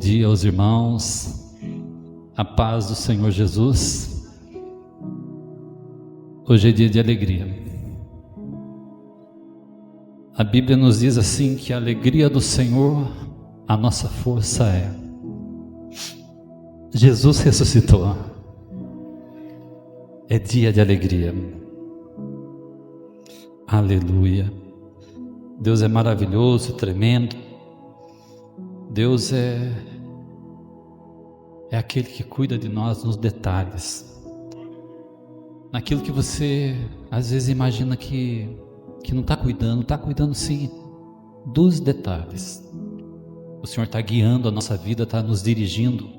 dia aos irmãos, a paz do Senhor Jesus. Hoje é dia de alegria. A Bíblia nos diz assim que a alegria do Senhor, a nossa força é. Jesus ressuscitou. É dia de alegria. Aleluia. Deus é maravilhoso, tremendo. Deus é aquele que cuida de nós nos detalhes. Naquilo que você às vezes imagina que não está cuidando sim, dos detalhes. O Senhor está guiando a nossa vida, está nos dirigindo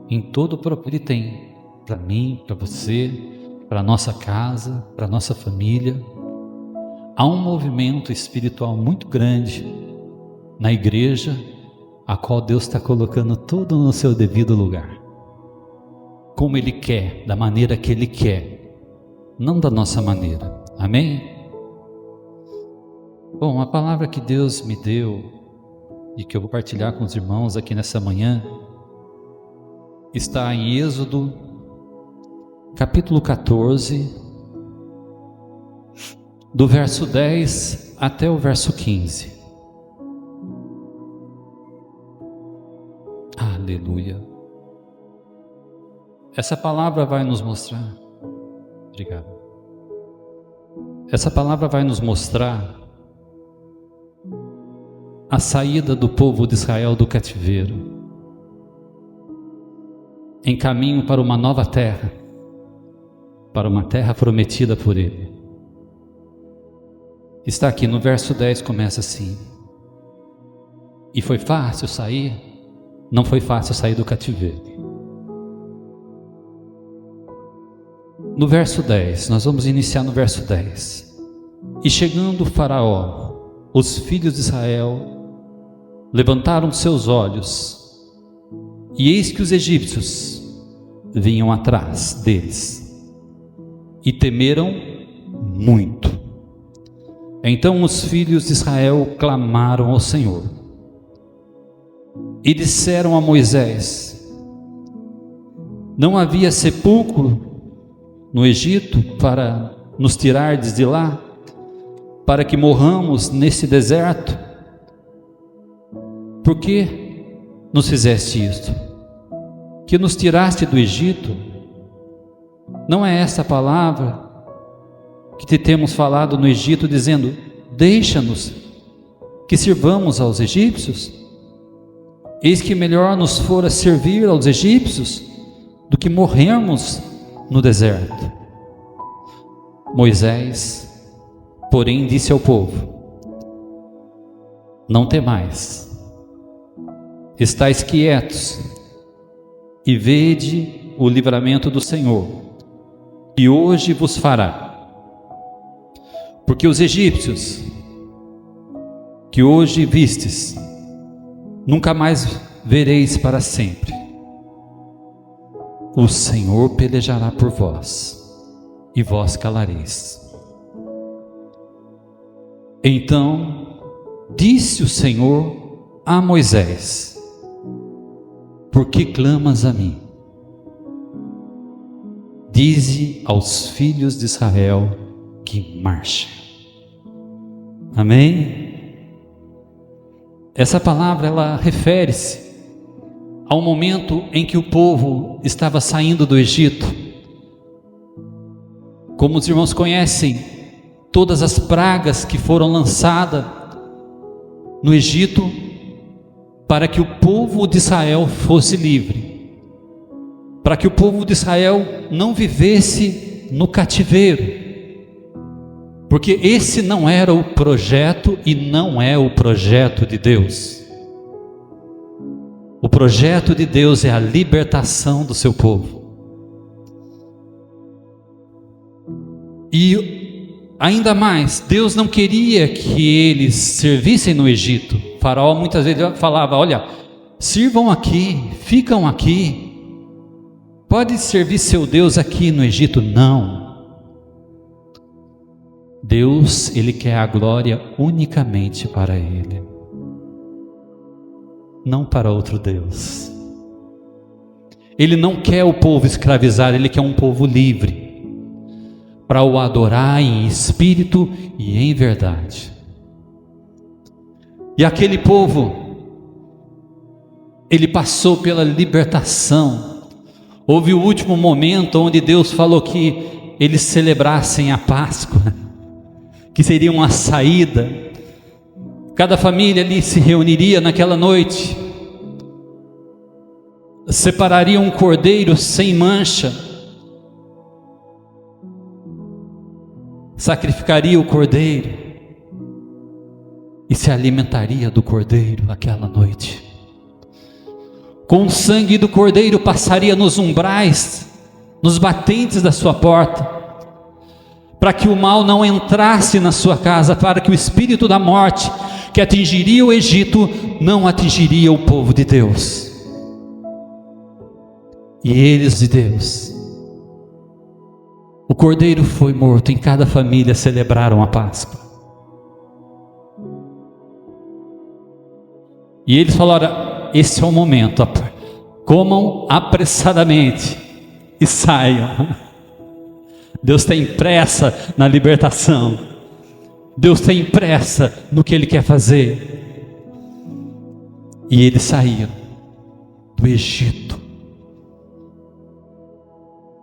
em todo o propósito que Ele tem para mim, para você, para a nossa casa, para a nossa família. Há um movimento espiritual muito grande na igreja, a qual Deus está colocando tudo no seu devido lugar, como Ele quer, da maneira que Ele quer, não da nossa maneira. Amém? Bom, a palavra que Deus me deu e que eu vou partilhar com os irmãos aqui nessa manhã está em Êxodo capítulo 14, do verso 10 até o verso 15. Aleluia. Essa palavra vai nos mostrar. Obrigado. Essa palavra vai nos mostrar a saída do povo de Israel do cativeiro, em caminho para uma nova terra, para uma terra prometida por Ele. Está aqui no verso 10, começa assim: e foi fácil sair? Não foi fácil sair do cativeiro. No verso 10, nós vamos iniciar no verso 10. E chegando o Faraó, os filhos de Israel levantaram seus olhos, e eis que os egípcios vinham atrás deles, e temeram muito. Então os filhos de Israel clamaram ao Senhor, e disseram a Moisés: não havia sepulcro no Egito para nos tirardes de lá, para que morramos nesse deserto? Por que nos fizeste isto? Que nos tiraste do Egito? Não é esta a palavra que te temos falado no Egito, dizendo: deixa-nos que sirvamos aos egípcios? Eis que melhor nos fora servir aos egípcios do que morrermos no deserto. Moisés, porém, disse ao povo: não temais, estais quietos e vede o livramento do Senhor, que hoje vos fará. Porque os egípcios que hoje vistes, nunca mais vereis para sempre. O Senhor pelejará por vós, e vós calareis. Então disse o Senhor a Moisés: por que clamas a mim? Dize aos filhos de Israel que marchem. Amém? Essa palavra, ela refere-se ao momento em que o povo estava saindo do Egito. Como os irmãos conhecem, todas as pragas que foram lançadas no Egito para que o povo de Israel fosse livre, para que o povo de Israel não vivesse no cativeiro, porque esse não era o projeto e não é o projeto de Deus. O projeto de Deus é a libertação do seu povo. E ainda mais, Deus não queria que eles servissem no Egito. O faraó muitas vezes falava: olha, sirvam aqui, ficam aqui, pode servir seu Deus aqui no Egito. Não. Deus, Ele quer a glória unicamente para Ele. não para outro Deus. Ele não quer o povo escravizado, Ele quer um povo livre, para o adorar em espírito e em verdade. E aquele povo, ele passou pela libertação. Houve o último momento onde Deus falou que eles celebrassem a Páscoa, que seria uma saída. Cada família ali se reuniria naquela noite, separaria um cordeiro sem mancha, sacrificaria o cordeiro e se alimentaria do cordeiro aquela noite. Com o sangue do cordeiro passaria nos umbrais, nos batentes da sua porta, para que o mal não entrasse na sua casa, para que o espírito da morte que atingiria o Egito não atingiria o povo de Deus. E eles de Deus, o cordeiro foi morto, em cada família celebraram a Páscoa. E eles falaram: esse é o momento, comam apressadamente e saiam. Deus tem pressa na libertação, Deus tem pressa no que Ele quer fazer. E eles saíram do Egito,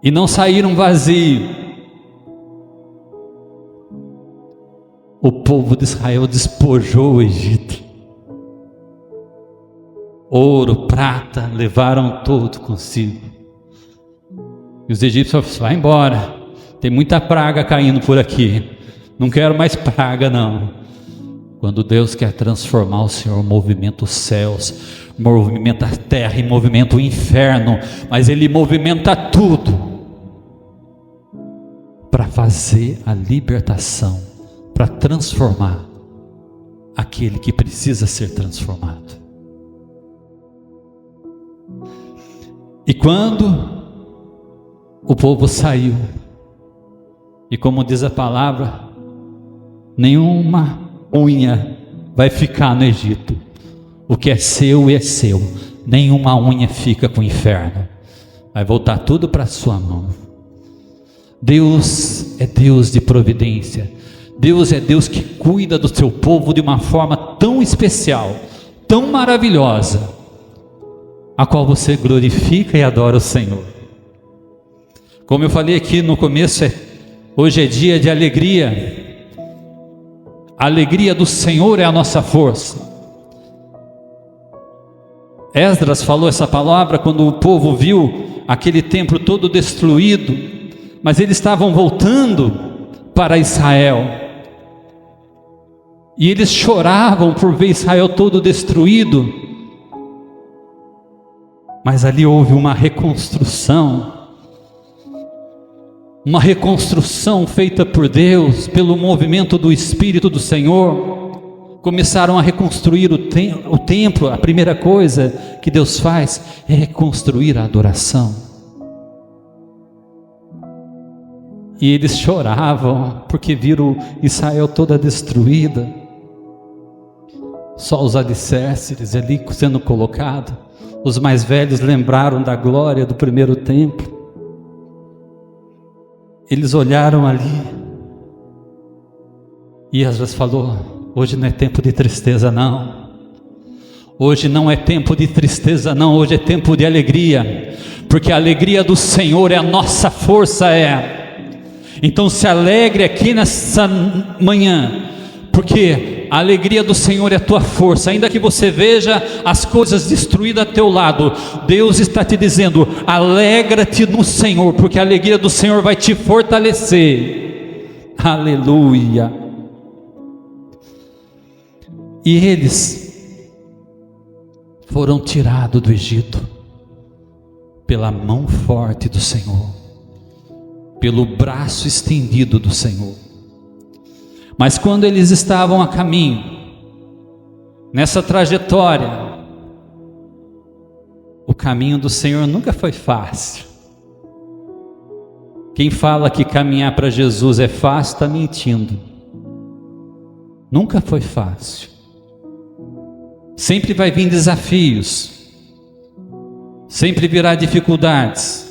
e não saíram vazios. O povo de Israel despojou o Egito. Ouro, prata, levaram tudo consigo. E os egípcios falaram: vai embora, tem muita praga caindo por aqui, não quero mais praga não. Quando Deus quer transformar, o Senhor movimenta os céus, movimenta a terra e movimenta o inferno, mas Ele movimenta tudo para fazer a libertação, para transformar aquele que precisa ser transformado. E quando o povo saiu, e como diz a palavra, nenhuma unha vai ficar no Egito. O que é seu é seu, nenhuma unha fica com o inferno, vai voltar tudo para a sua mão. Deus é Deus de providência, Deus é Deus que cuida do seu povo de uma forma tão especial, tão maravilhosa, a qual você glorifica e adora o Senhor. Como eu falei aqui no começo, hoje é dia de alegria. A alegria do Senhor é a nossa força. Esdras falou essa palavra quando o povo viu aquele templo todo destruído, mas eles estavam voltando para Israel, e eles choravam por ver Israel todo destruído. Mas ali houve uma reconstrução feita por Deus, pelo movimento do Espírito do Senhor. Começaram a reconstruir o templo. A primeira coisa que Deus faz é reconstruir a adoração. E eles choravam porque viram Israel toda destruída, só os alicerces ali sendo colocados. Os mais velhos lembraram da glória do primeiro templo. Eles olharam ali, e Esdras falou: hoje não é tempo de tristeza não, hoje não é tempo de tristeza não, hoje é tempo de alegria, porque a alegria do Senhor é a nossa força. Então se alegre aqui nessa manhã, porque a alegria do Senhor é a tua força. Ainda que você veja as coisas destruídas a teu lado, Deus está te dizendo: alegra-te no Senhor, porque a alegria do Senhor vai te fortalecer. Aleluia. E eles foram tirados do Egito pela mão forte do Senhor, pelo braço estendido do Senhor. Mas quando eles estavam a caminho, nessa trajetória, o caminho do Senhor nunca foi fácil. Quem fala que caminhar para Jesus é fácil está mentindo. Nunca foi fácil. Sempre vai vir desafios, sempre virá dificuldades,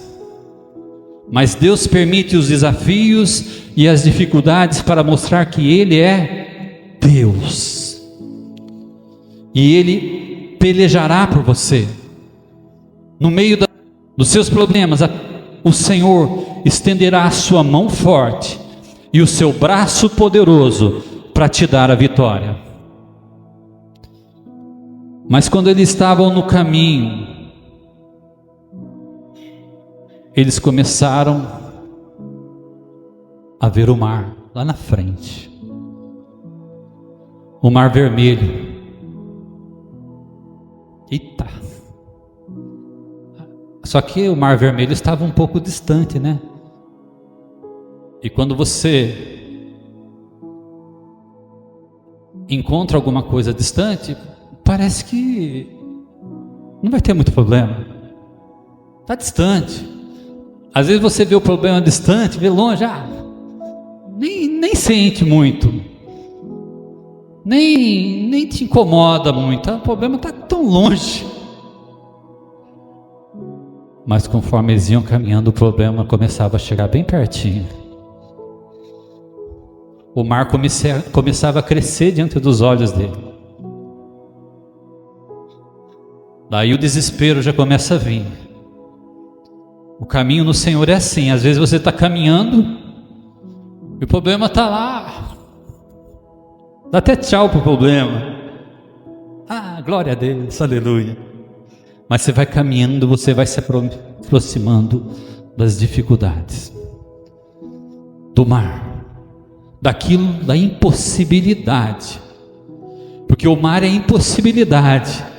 mas Deus permite os desafios e as dificuldades para mostrar que Ele é Deus, e Ele pelejará por você. No meio dos seus problemas, o Senhor estenderá a sua mão forte e o seu braço poderoso para te dar a vitória. Mas quando eles estavam no caminho, eles começaram a ver o mar lá na frente, o Mar Vermelho. Eita! Só que o Mar Vermelho estava um pouco distante, né? E quando você encontra alguma coisa distante, parece que não vai ter muito problema. Está distante. Às vezes você vê o problema distante, vê longe, nem sente muito, nem te incomoda muito. O problema está tão longe. Mas conforme eles iam caminhando, o problema começava a chegar bem pertinho. O mar começava a crescer diante dos olhos dele. Daí o desespero já começa a vir. O caminho no Senhor é assim, às vezes você está caminhando e o problema está lá. Dá até tchau para o problema. Glória a Deus, aleluia. Mas você vai caminhando, você vai se aproximando das dificuldades, do mar, daquilo, da impossibilidade, porque o mar é impossibilidade.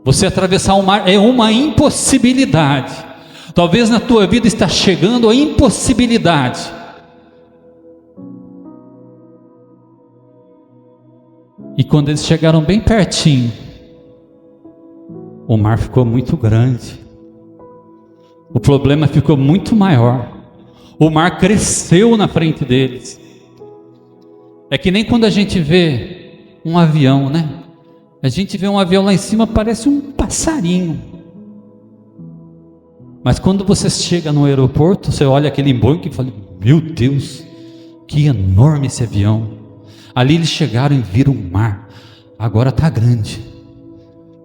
Você atravessar o mar é uma impossibilidade. Talvez na tua vida está chegando a impossibilidade. E quando eles chegaram bem pertinho, o mar ficou muito grande. O problema ficou muito maior. O mar cresceu na frente deles. É que nem quando a gente vê um avião, né? A gente vê um avião lá em cima, parece um passarinho. Mas quando você chega no aeroporto, você olha aquele Boeing e fala: meu Deus, que enorme esse avião. Ali eles chegaram e viram o mar. Agora está grande.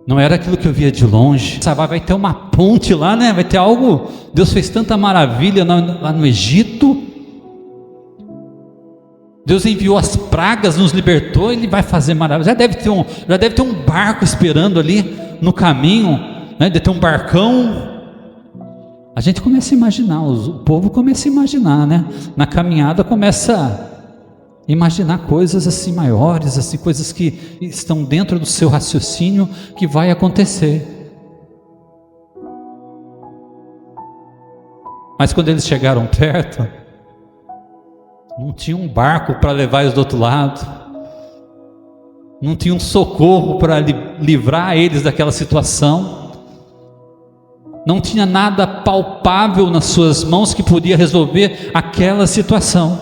Não era aquilo que eu via de longe. Vai ter uma ponte lá, né? Vai ter algo. Deus fez tanta maravilha lá no Egito. Deus enviou as pragas, nos libertou. Ele vai fazer maravilha. Já deve ter um barco esperando ali no caminho, né? Deve ter um barcão. A gente começa a imaginar, o povo começa a imaginar, né? Na caminhada começa a imaginar coisas assim maiores, assim, coisas que estão dentro do seu raciocínio que vai acontecer. Mas quando eles chegaram perto, não tinha um barco para levar eles do outro lado, não tinha um socorro para livrar eles daquela situação. Não tinha nada palpável nas suas mãos que podia resolver aquela situação.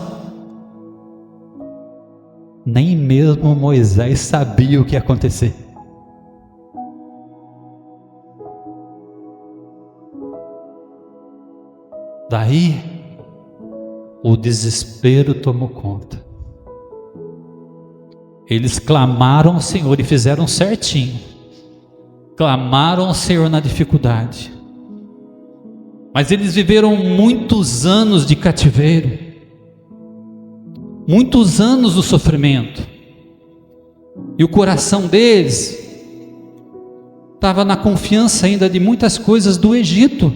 Nem mesmo Moisés sabia o que ia acontecer. Daí, o desespero tomou conta. Eles clamaram ao Senhor e fizeram certinho. Clamaram ao Senhor na dificuldade. Mas eles viveram muitos anos de cativeiro, muitos anos do sofrimento, e o coração deles estava na confiança ainda de muitas coisas do Egito.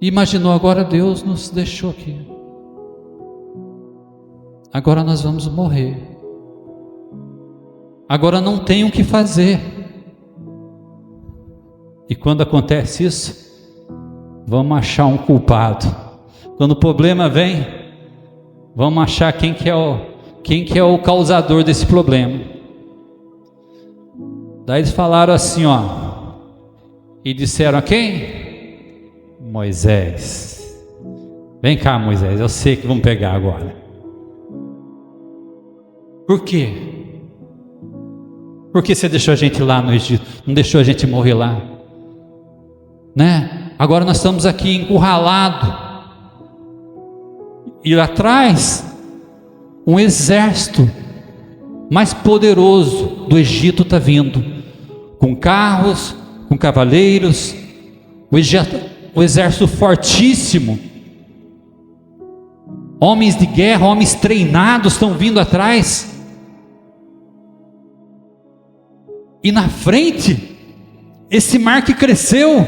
E imaginou: agora Deus nos deixou aqui, agora nós vamos morrer, agora não tem o que fazer. E quando acontece isso, vamos achar um culpado. Quando o problema vem, vamos achar quem que é o causador desse problema. Daí eles falaram assim, e disseram a quem? Moisés. Vem cá, Moisés, eu sei que vamos pegar agora. Por quê? Por que você deixou a gente lá no Egito? Não deixou a gente morrer lá? Né? Agora nós estamos aqui encurralados. E lá atrás, um exército mais poderoso do Egito está vindo, com carros, com cavaleiros, o exército fortíssimo, homens de guerra, homens treinados estão vindo atrás, e na frente, esse mar que cresceu,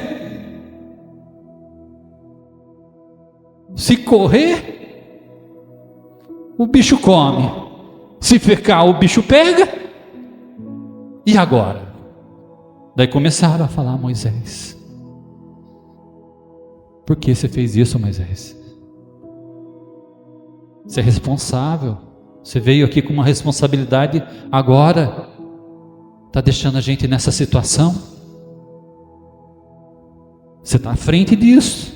se correr, o bicho come, se ficar, o bicho pega. E agora? Daí começaram a falar: Moisés, por que você fez isso, Moisés? Você é responsável, você veio aqui com uma responsabilidade, agora está deixando a gente nessa situação. Você está à frente disso,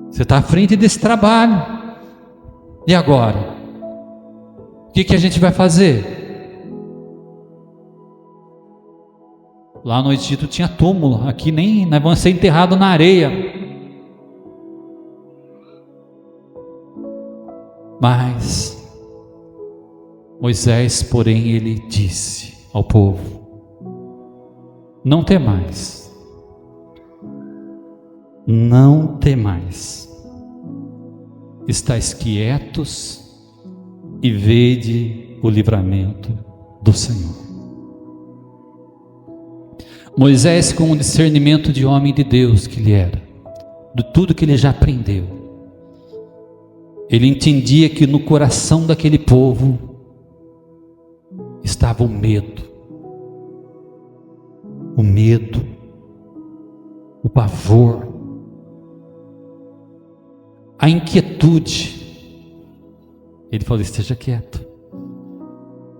você está à frente desse trabalho. E agora? O que a gente vai fazer? Lá no Egito tinha túmulo, aqui nem, nós vamos ser enterrados na areia. Mas Moisés, porém, ele disse ao povo: não temais, não temais, estais quietos e vede o livramento do Senhor. Moisés, com o discernimento de homem de Deus que ele era, de tudo que ele já aprendeu, ele entendia que no coração daquele povo estava o medo, o pavor, a inquietude. Ele falou: esteja quieto.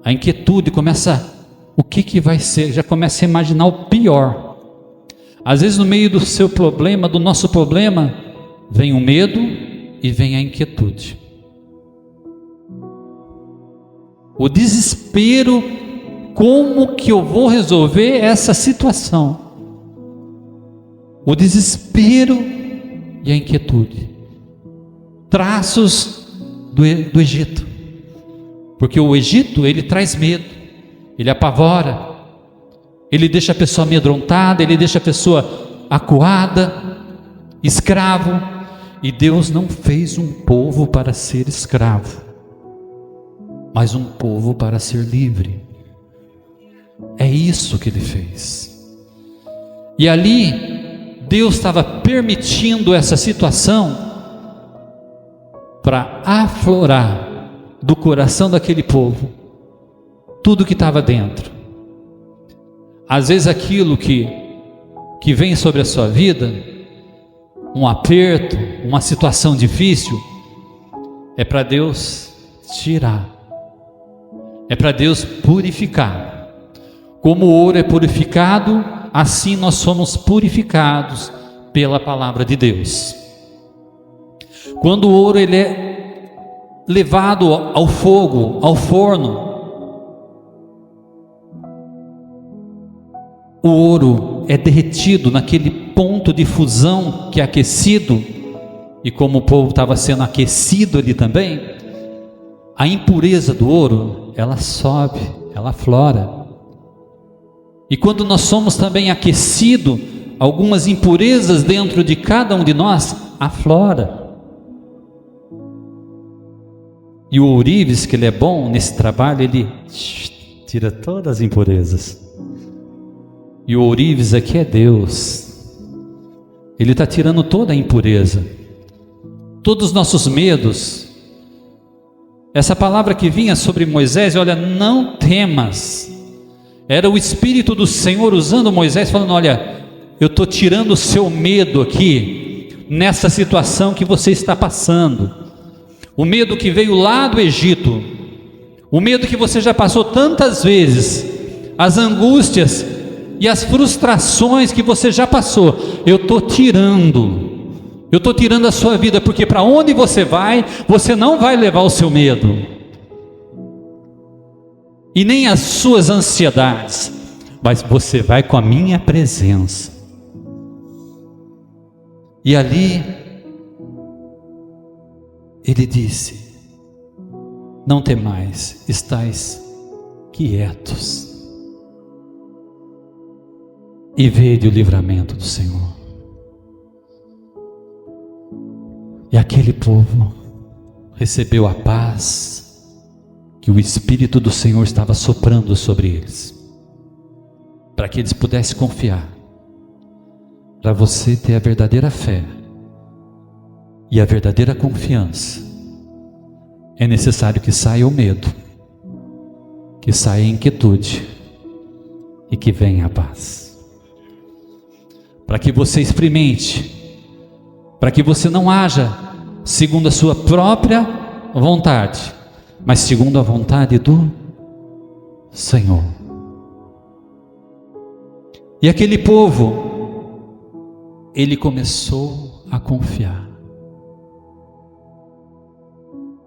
A inquietude começa, o que vai ser? Já começa a imaginar o pior. Às vezes no meio do seu problema, do nosso problema, vem o medo e vem a inquietude, o desespero. Como que eu vou resolver essa situação? O desespero e a inquietude, traços do Egito, porque o Egito, ele traz medo, ele apavora, ele deixa a pessoa amedrontada, ele deixa a pessoa acuada, escravo. E Deus não fez um povo para ser escravo, mas um povo para ser livre. É isso que ele fez. E ali Deus estava permitindo essa situação para aflorar do coração daquele povo tudo que estava dentro. Às vezes aquilo que vem sobre a sua vida, um aperto, uma situação difícil, é para Deus tirar, é para Deus purificar. Como o ouro é purificado, assim nós somos purificados pela palavra de Deus. Quando o ouro ele é levado ao fogo, ao forno, o ouro é derretido naquele ponto de fusão que é aquecido, e como o povo estava sendo aquecido ali também, a impureza do ouro, ela sobe, ela aflora. E quando nós somos também aquecidos, algumas impurezas dentro de cada um de nós aflora. E o ourives, que ele é bom nesse trabalho, ele tira todas as impurezas. E o ourives aqui é Deus, ele está tirando toda a impureza, todos os nossos medos. Essa palavra que vinha sobre Moisés, olha, não temas, era o Espírito do Senhor usando Moisés, falando: olha, eu estou tirando o seu medo aqui, nessa situação que você está passando, o medo que veio lá do Egito, o medo que você já passou tantas vezes, as angústias e as frustrações que você já passou, eu estou tirando a sua vida, porque para onde você vai, você não vai levar o seu medo, e nem as suas ansiedades, mas você vai com a minha presença. E ali ele disse: não temais, estais quietos, e vede o livramento do Senhor. E aquele povo recebeu a paz que o Espírito do Senhor estava soprando sobre eles, para que eles pudessem confiar. Para você ter a verdadeira fé e a verdadeira confiança, é necessário que saia o medo, que saia a inquietude e que venha a paz. Para que você experimente, para que você não haja segundo a sua própria vontade, mas segundo a vontade do Senhor. E aquele povo, ele começou a confiar.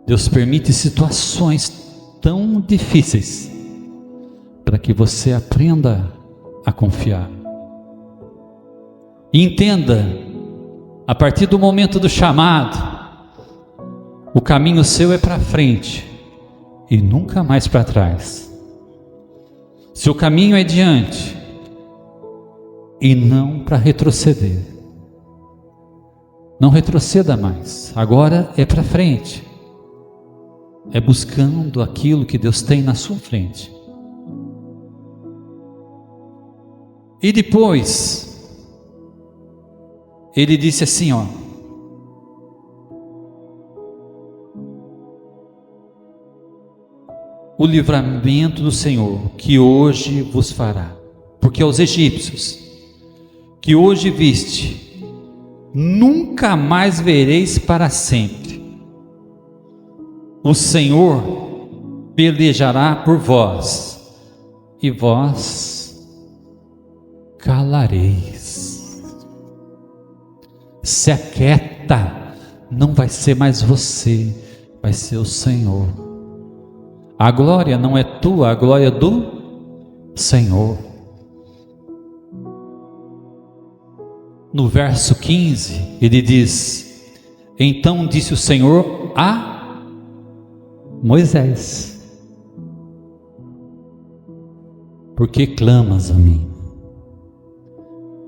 Deus permite situações tão difíceis para que você aprenda a confiar. E entenda, a partir do momento do chamado, o caminho seu é para frente e nunca mais para trás. Seu caminho é diante e não para retroceder. Não retroceda mais, agora é para frente. É buscando aquilo que Deus tem na sua frente. E depois ele disse assim, ó: o livramento do Senhor que hoje vos fará, porque aos egípcios que hoje viste, nunca mais vereis para sempre. O Senhor pelejará por vós, e vós calareis. Se aquieta, não vai ser mais você, vai ser o Senhor. A glória não é tua, a glória é do Senhor. No verso 15, ele diz: então disse o Senhor a Moisés: por que clamas a mim?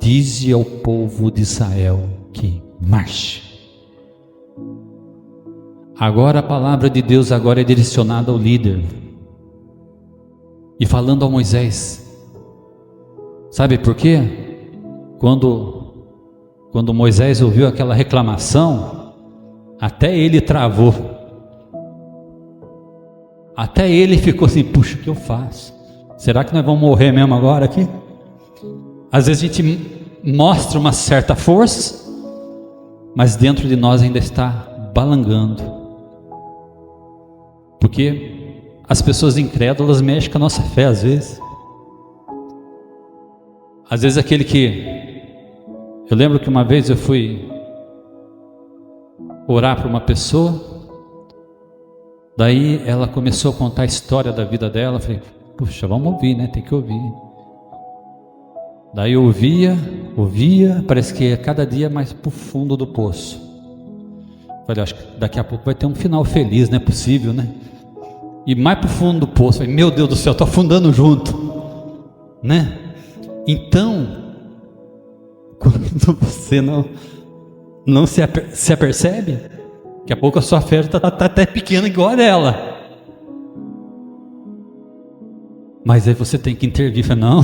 Dize ao povo de Israel que marche. Agora a palavra de Deus agora é direcionada ao líder e falando a Moisés. Sabe por quê? Quando Moisés ouviu aquela reclamação, até ele travou. Até ele ficou assim: puxa, o que eu faço? Será que nós vamos morrer mesmo agora aqui? Às vezes a gente mostra uma certa força, mas dentro de nós ainda está balangando, porque as pessoas incrédulas mexem com a nossa fé às vezes. Às vezes aquele que... Eu lembro que uma vez eu fui orar para uma pessoa, daí ela começou a contar a história da vida dela. Eu falei: puxa, vamos ouvir, né? Tem que ouvir. Daí eu ouvia, parece que é cada dia mais para o fundo do poço. Falei: acho que daqui a pouco vai ter um final feliz, não é possível, né? E mais para o fundo do poço, falei: meu Deus do céu, estou afundando junto, né? Então, quando você não se apercebe, daqui a pouco a sua fé está até pequena igual a dela. Mas aí você tem que intervir. Fala: não,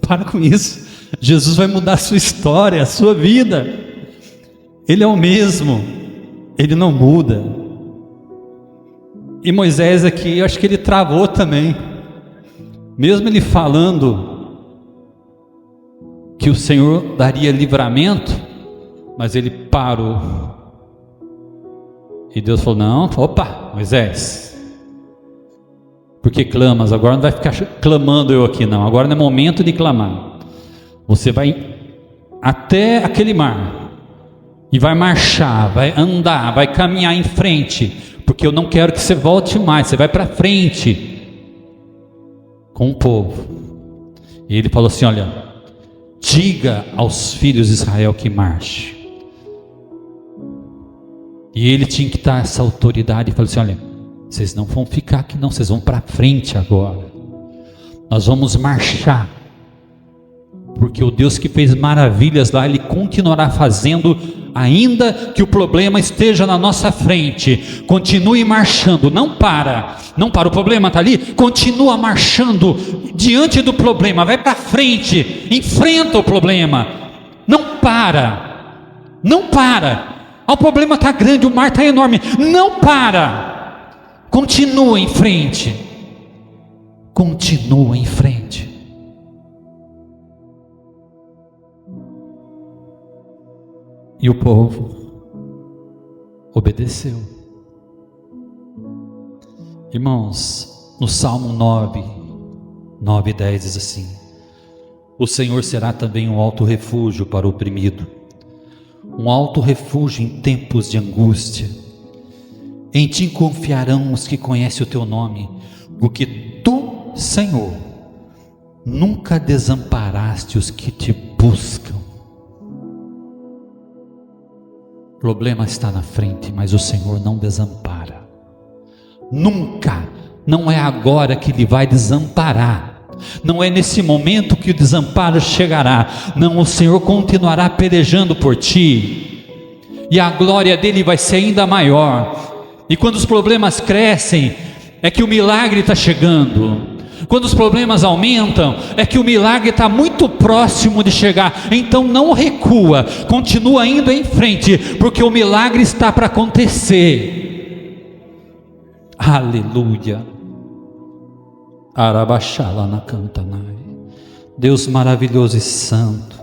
para com isso. Jesus vai mudar a sua história, a sua vida. Ele é o mesmo, ele não muda. E Moisés aqui, eu acho que ele travou também. Mesmo ele falando que o Senhor daria livramento, mas ele parou. E Deus falou: não, opa, Moisés, porque clamas? Agora não vai ficar clamando eu aqui, não. Agora não é momento de clamar. Você vai até aquele mar e vai marchar, vai andar, vai caminhar em frente, porque eu não quero que você volte mais. Você vai para frente. com o povo. E ele falou assim: olha, diga aos filhos de Israel que marche. E ele tinha que dar essa autoridade e falou assim: olha, vocês não vão ficar aqui não, vocês vão para frente agora. Nós vamos marchar, porque o Deus que fez maravilhas lá, Ele continuará fazendo, ainda que o problema esteja na nossa frente. Continue marchando, não para, o problema está ali, continua marchando diante do problema, vai para frente, enfrenta o problema, não para, o problema está grande, o mar está enorme, não para, continua em frente, E o povo obedeceu. Irmãos, no Salmo 9 e 10 diz assim: o Senhor será também um alto refúgio para o oprimido, um alto refúgio em tempos de angústia. Em ti confiarão os que conhecem o teu nome, porque tu, Senhor, nunca desamparaste os que te buscam. O problema está na frente, mas o Senhor não desampara. Nunca, não é agora que Ele vai desamparar, não é nesse momento que o desamparo chegará. Não, o Senhor continuará pelejando por ti, e a glória dele vai ser ainda maior. E quando os problemas crescem, é que o milagre está chegando. Quando os problemas aumentam, é que o milagre está muito próximo de chegar. Então não recua, continua indo em frente, porque o milagre está para acontecer. Aleluia. Arabaxala na cantanai. Deus maravilhoso e santo,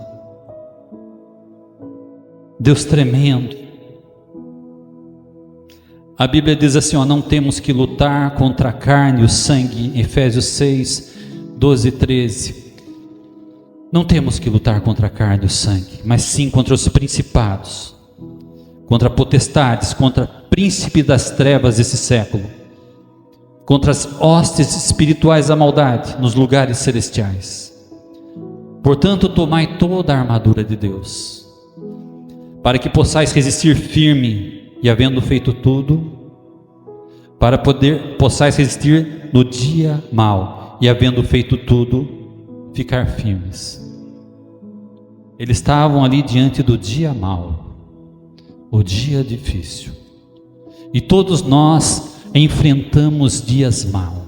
Deus tremendo. A Bíblia diz assim, não temos que lutar contra a carne e o sangue, Efésios 6, 12 e 13, não temos que lutar contra a carne e o sangue, mas sim contra os principados, contra potestades, contra príncipe das trevas desse século, contra as hostes espirituais da maldade nos lugares celestiais. Portanto, tomai toda a armadura de Deus, para que possais resistir firme, e havendo feito tudo, possais resistir no dia mau, e havendo feito tudo, ficar firmes. Eles estavam ali diante do dia mau, o dia difícil, e todos nós enfrentamos dias maus,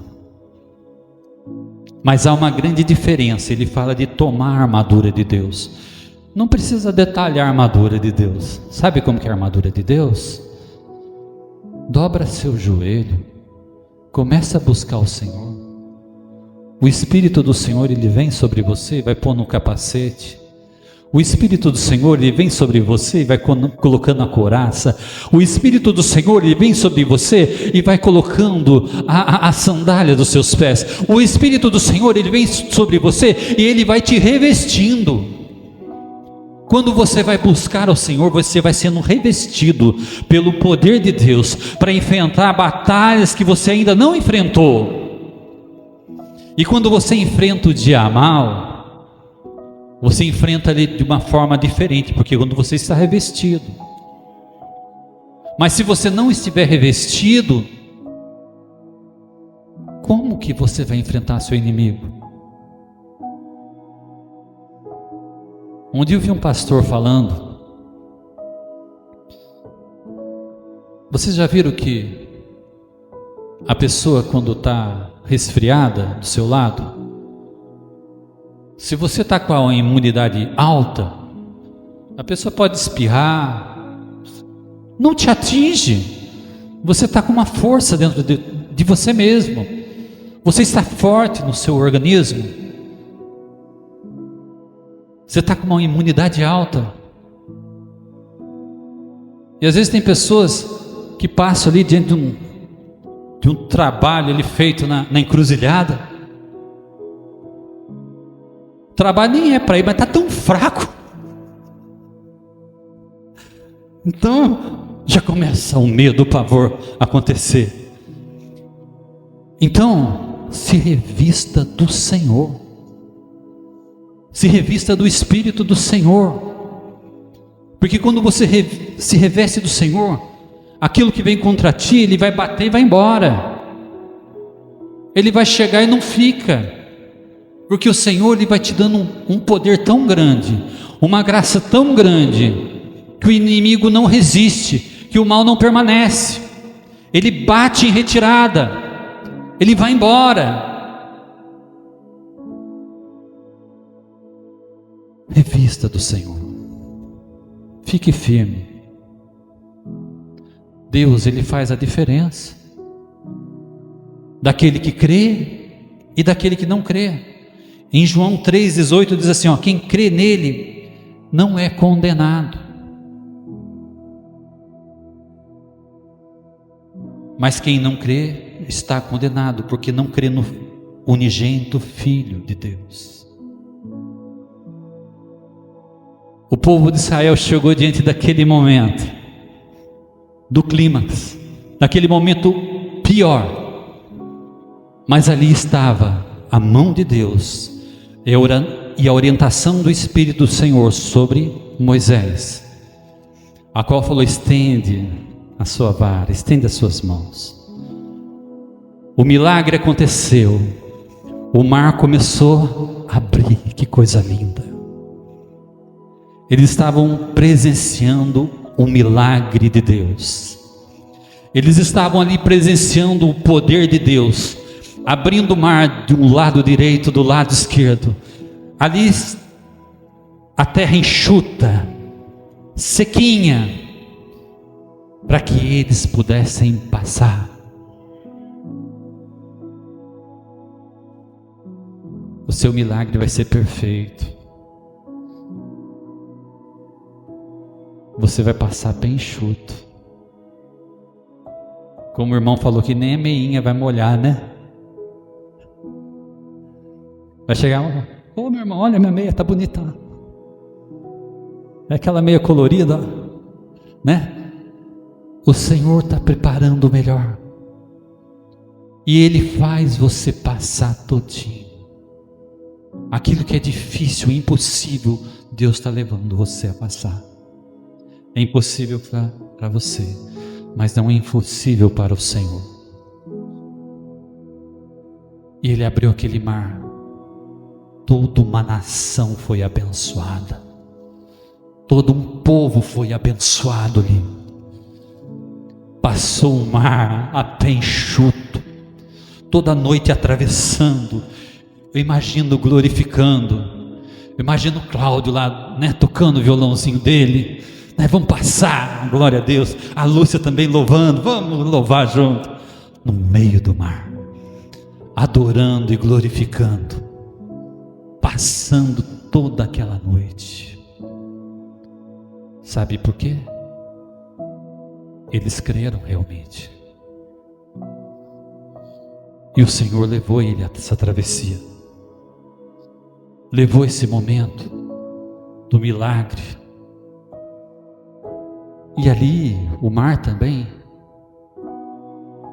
mas há uma grande diferença. Ele fala de tomar a armadura de Deus. Não precisa detalhar a armadura de Deus. Sabe como que é a armadura de Deus? Dobra seu joelho, começa a buscar o Senhor. O Espírito do Senhor, ele vem sobre você e vai pôr no capacete. O Espírito do Senhor, ele vem sobre você e vai colocando a couraça. O Espírito do Senhor, ele vem sobre você e vai colocando a sandália dos seus pés. O Espírito do Senhor, ele vem sobre você e ele vai te revestindo. Quando você vai buscar ao Senhor, você vai sendo revestido pelo poder de Deus para enfrentar batalhas que você ainda não enfrentou. E quando você enfrenta o dia mal, você enfrenta ele de uma forma diferente, porque quando você está revestido. Mas se você não estiver revestido, como que você vai enfrentar seu inimigo? Um dia eu vi um pastor falando. Vocês já viram que a pessoa, quando está resfriada do seu lado, se você está com a imunidade alta, a pessoa pode espirrar, não te atinge. Você está com uma força dentro de você mesmo, você está forte no seu organismo. Você está com uma imunidade alta. E às vezes tem pessoas que passam ali diante de um trabalho ali feito na encruzilhada. O trabalho nem é para ir, mas está tão fraco. Então já começa o medo, o pavor acontecer. Então se revista do Senhor. Se revista do Espírito do Senhor. Porque quando você se reveste do Senhor, aquilo que vem contra ti, ele vai bater e vai embora. Ele vai chegar e não fica. Porque o Senhor, ele vai te dando um poder tão grande, uma graça tão grande, que o inimigo não resiste, que o mal não permanece. Ele bate em retirada, ele vai embora. Revista do Senhor, fique firme. Deus, ele faz a diferença daquele que crê e daquele que não crê. Em João 3,18 diz assim, quem crê nele não é condenado, mas quem não crê está condenado, porque não crê no unigênito Filho de Deus. O povo de Israel chegou diante daquele momento, do clímax, daquele momento pior, mas ali estava a mão de Deus e a orientação do Espírito do Senhor sobre Moisés, a qual falou: estende a sua vara, estende as suas mãos. O milagre aconteceu, o mar começou a abrir. Que coisa linda! Eles estavam presenciando o milagre de Deus, eles estavam ali presenciando o poder de Deus, abrindo o mar de um lado direito, do lado esquerdo. Ali a terra enxuta, sequinha, para que eles pudessem passar. O seu milagre vai ser perfeito. Você vai passar bem enxuto. Como o irmão falou, que nem a meinha vai molhar, né? Vai chegar, ô meu irmão, olha minha meia, tá bonita. É aquela meia colorida, né? O Senhor está preparando o melhor, e Ele faz você passar todinho. Aquilo que é difícil, impossível, Deus está levando você a passar. É impossível para você, mas não é impossível para o Senhor. E Ele abriu aquele mar, toda uma nação foi abençoada, todo um povo foi abençoado ali. Passou o mar a pé enxuto, toda noite atravessando. Eu imagino glorificando, eu imagino Cláudio lá, né, tocando o violãozinho dele, né, vamos passar, glória a Deus. A Lúcia também louvando, vamos louvar junto, no meio do mar, adorando e glorificando, passando toda aquela noite. Sabe por quê? Eles creram realmente, e o Senhor levou ele a essa travessia, levou esse momento do milagre. E ali o mar também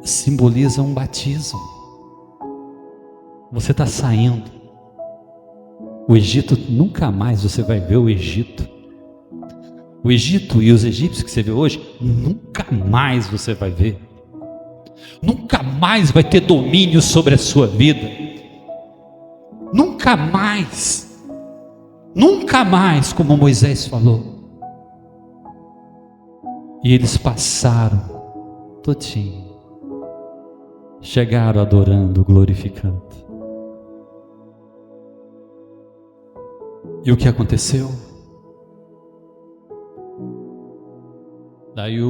simboliza um batismo. Você está saindo. O Egito, nunca mais você vai ver o Egito. O Egito e os egípcios que você vê hoje, nunca mais você vai ver. Nunca mais vai ter domínio sobre a sua vida. Nunca mais. Nunca mais, como Moisés falou. E eles passaram todinho, chegaram adorando, glorificando. E o que aconteceu? Daí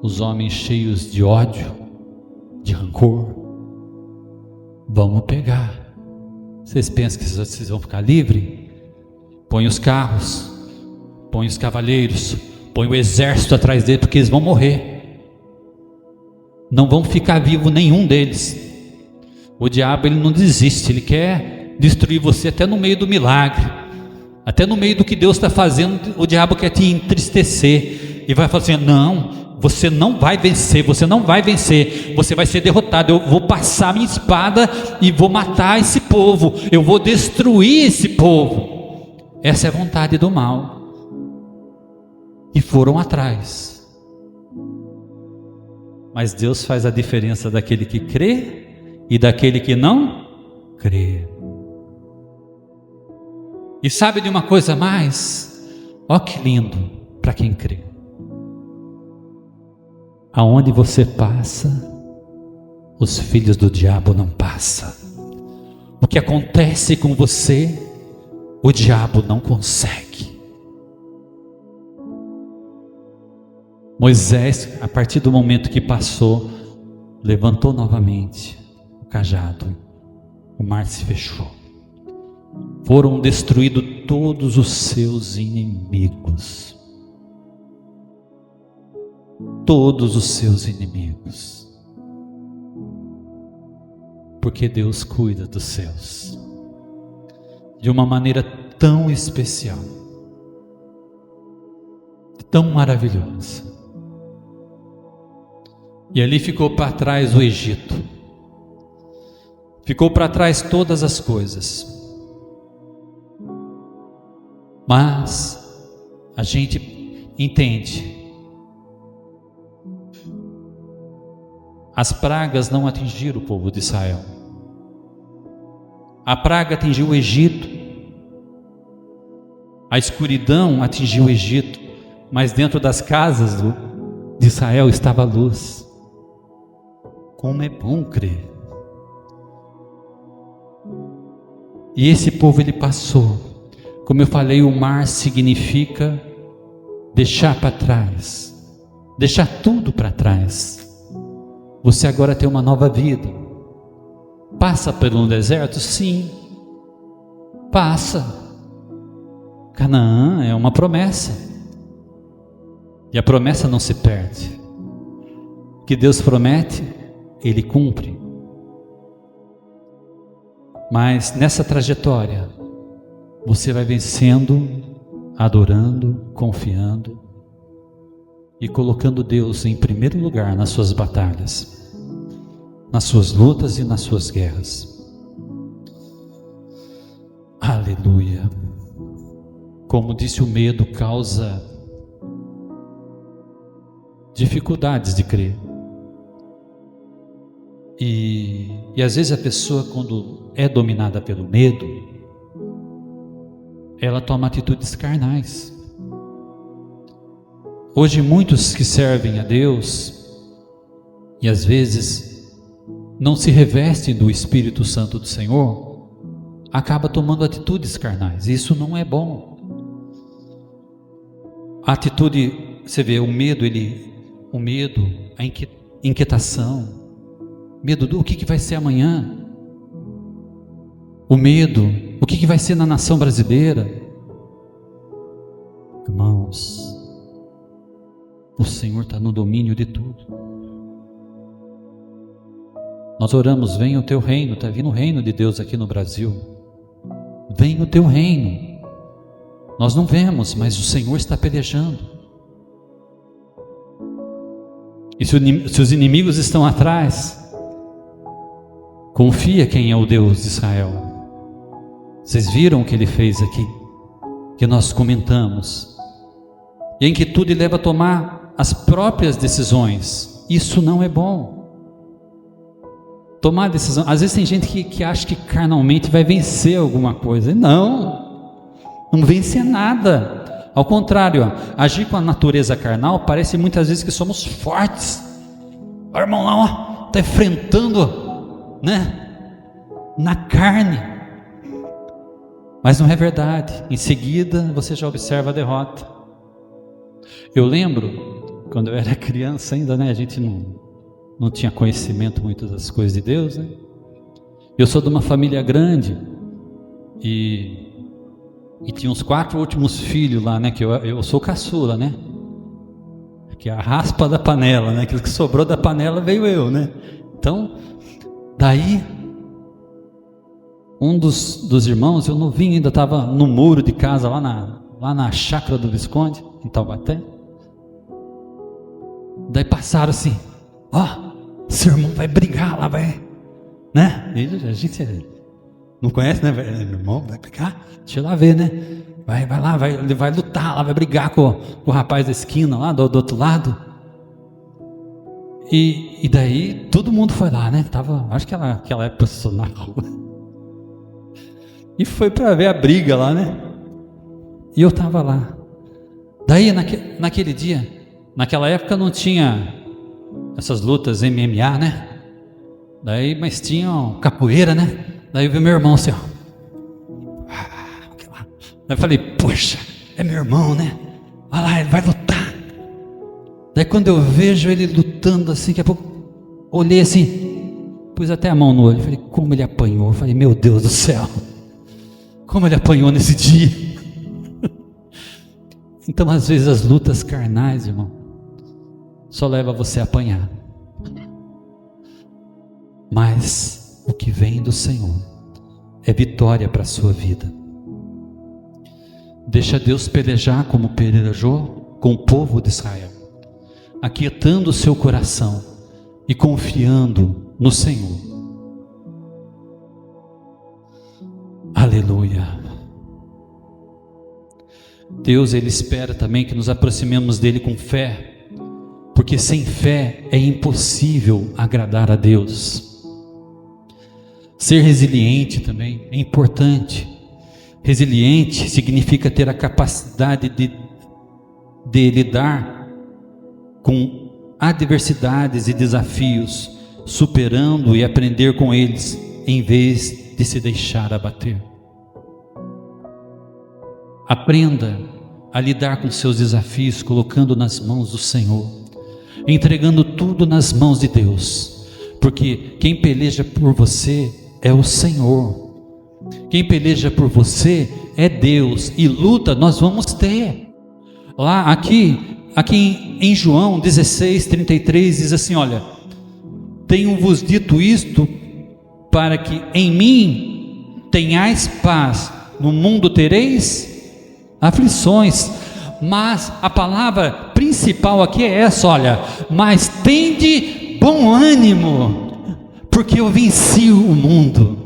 os homens cheios de ódio, de rancor, vamos pegar. Vocês pensam que vocês vão ficar livres? Põe os carros, põe os cavaleiros, põe o exército atrás deles, porque eles vão morrer. Não vão ficar vivo nenhum deles. O diabo, ele não desiste, ele quer destruir você até no meio do milagre, até no meio do que Deus está fazendo. O diabo quer te entristecer e vai falar assim: não, você não vai vencer, você não vai vencer, você vai ser derrotado. Eu vou passar minha espada e vou matar esse povo, eu vou destruir esse povo. Essa é a vontade do mal. E foram atrás. Mas Deus faz a diferença daquele que crê e daquele que não crê. E sabe de uma coisa mais? Ó que lindo para quem crê. Aonde você passa, os filhos do diabo não passam. O que acontece com você, o diabo não consegue. Moisés, a partir do momento que passou, levantou novamente o cajado, o mar se fechou. Foram destruídos todos os seus inimigos. Todos os seus inimigos. Porque Deus cuida dos seus de uma maneira tão especial, tão maravilhosa. E ali ficou para trás o Egito, ficou para trás todas as coisas. Mas a gente entende, as pragas não atingiram o povo de Israel. A praga atingiu o Egito, a escuridão atingiu o Egito, mas dentro das casas de Israel estava a luz. Como é bom crer. E esse povo ele passou. Como eu falei, o mar significa deixar para trás, deixar tudo para trás. Você agora tem uma nova vida. Passa por um deserto? Sim, passa. Canaã é uma promessa, e a promessa não se perde. O que Deus promete, Ele cumpre. Mas nessa trajetória, você vai vencendo, adorando, confiando e colocando Deus em primeiro lugar nas suas batalhas, nas suas lutas e nas suas guerras. Aleluia. Como disse, o medo causa dificuldades de crer. E às vezes a pessoa, quando é dominada pelo medo, ela toma atitudes carnais. Hoje muitos que servem a Deus e às vezes não se revestem do Espírito Santo do Senhor, acaba tomando atitudes carnais. Isso não é bom. A atitude, você vê, o medo, a inquietação, medo do que vai ser amanhã, o medo, o que vai ser na nação brasileira. Irmãos, o Senhor está no domínio de tudo. Nós oramos, venha o teu reino, está vindo o reino de Deus aqui no Brasil. Venha o teu reino. Nós não vemos, mas o Senhor está pelejando. E se os inimigos estão atrás, confia quem é o Deus de Israel. Vocês viram o que ele fez aqui, que nós comentamos. E a inquietude leva a tomar as próprias decisões. Isso não é bom. Tomar decisão. Às vezes tem gente que acha que carnalmente vai vencer alguma coisa. Não vence nada. Ao contrário, agir com a natureza carnal parece muitas vezes que somos fortes. O irmão lá está enfrentando, na carne. Mas não é verdade. Em seguida você já observa a derrota. Eu lembro, quando eu era criança ainda, a gente não tinha conhecimento muito das coisas de Deus, Eu sou de uma família grande e tinha uns 4 últimos filhos lá, que eu sou caçula, que é a raspa da panela, aquilo que sobrou da panela veio eu, Então, daí um dos irmãos, eu novinho, ainda estava no muro de casa, lá na chácara do Visconde, em Taubaté. Daí passaram assim, ó, seu irmão vai brigar lá, vai, né? E a gente não conhece, né? Meu irmão vai brigar, deixa eu lá ver, né? Vai lá, ele vai lutar lá, vai brigar com o rapaz da esquina lá, do outro lado. E daí todo mundo foi lá, né? Acho que aquela época passou na rua. E foi para ver a briga lá, né? E eu estava lá. Daí naquele dia, naquela época não tinha essas lutas MMA, né? Daí, mas tinha capoeira, né? Daí veio meu irmão assim, ó. Daí eu falei, poxa, é meu irmão, né? Olha lá, ele vai lutar. Daí quando eu vejo ele lutando assim, daqui a pouco, olhei assim, pus até a mão no olho, falei, como ele apanhou. Eu falei, meu Deus do céu, como ele apanhou nesse dia. Então às vezes as lutas carnais, irmão, só leva você a apanhar. Mas o que vem do Senhor é vitória para a sua vida. Deixa Deus pelejar como pelejou com o povo de Israel, aquietando o seu coração e confiando no Senhor. Aleluia. Deus, Ele espera também que nos aproximemos dEle com fé, porque sem fé é impossível agradar a Deus. Ser resiliente também é importante. Resiliente significa ter a capacidade de lidar com adversidades e desafios, superando e aprender com eles, em vez de se deixar abater. Aprenda a lidar com seus desafios, colocando nas mãos do Senhor, entregando tudo nas mãos de Deus, porque quem peleja por você é o Senhor. Quem peleja por você é Deus, e luta nós vamos ter. Aqui em João 16:33 diz assim, olha, tenho-vos dito isto, para que em mim tenhais paz, no mundo tereis aflições, mas a palavra principal aqui é essa, olha, mas tende bom ânimo, porque eu venci o mundo.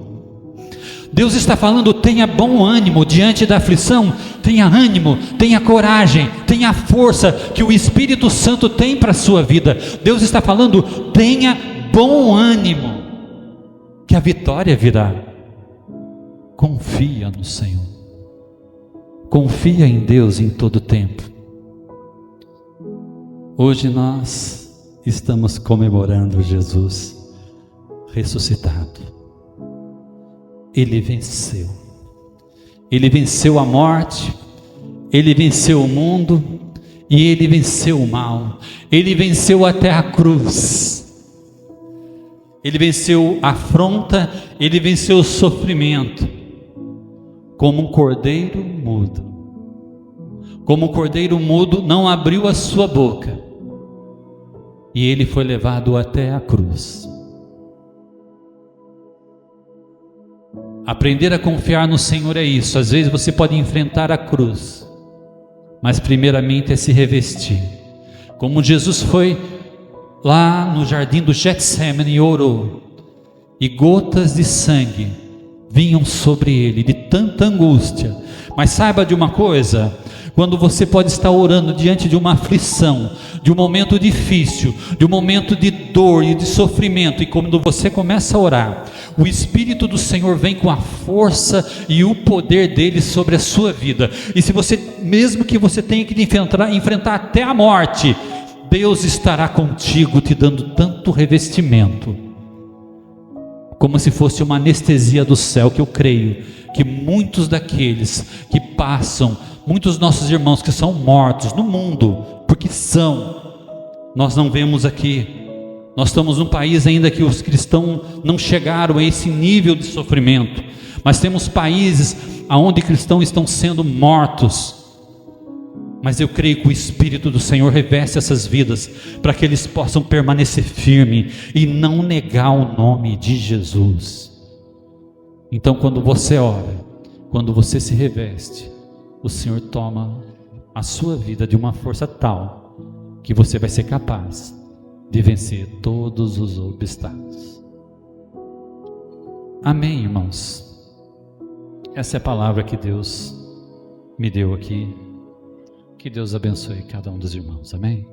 Deus está falando, tenha bom ânimo diante da aflição, tenha ânimo, tenha coragem, tenha força que o Espírito Santo tem para a sua vida. Deus está falando, tenha bom ânimo, que a vitória virá. Confia no Senhor, confia em Deus em todo tempo. Hoje nós estamos comemorando Jesus ressuscitado. Ele venceu a morte, Ele venceu o mundo, e Ele venceu o mal, Ele venceu até a cruz, Ele venceu a afronta, Ele venceu o sofrimento, como um cordeiro mudo, não abriu a sua boca, e Ele foi levado até a cruz. Aprender a confiar no Senhor é isso. Às vezes você pode enfrentar a cruz, mas primeiramente é se revestir, como Jesus foi lá no jardim do Getsemane e orou, e gotas de sangue vinham sobre ele, de tanta angústia. Mas saiba de uma coisa, quando você pode estar orando diante de uma aflição, de um momento difícil, de um momento de dor e de sofrimento, e quando você começa a orar, o Espírito do Senhor vem com a força e o poder dele sobre a sua vida. E se você, mesmo que você tenha que enfrentar até a morte, Deus estará contigo, te dando tanto revestimento, como se fosse uma anestesia do céu, que eu creio que muitos daqueles que passam, muitos nossos irmãos que são mortos no mundo, porque nós não vemos aqui. Nós estamos num país ainda que os cristãos não chegaram a esse nível de sofrimento, mas temos países onde cristãos estão sendo mortos. Mas eu creio que o Espírito do Senhor reveste essas vidas, para que eles possam permanecer firmes e não negar o nome de Jesus. Então quando você ora, quando você se reveste, o Senhor toma a sua vida de uma força tal, que você vai ser capaz de vencer todos os obstáculos. Amém, irmãos? Essa é a palavra que Deus me deu aqui. Que Deus abençoe cada um dos irmãos. Amém?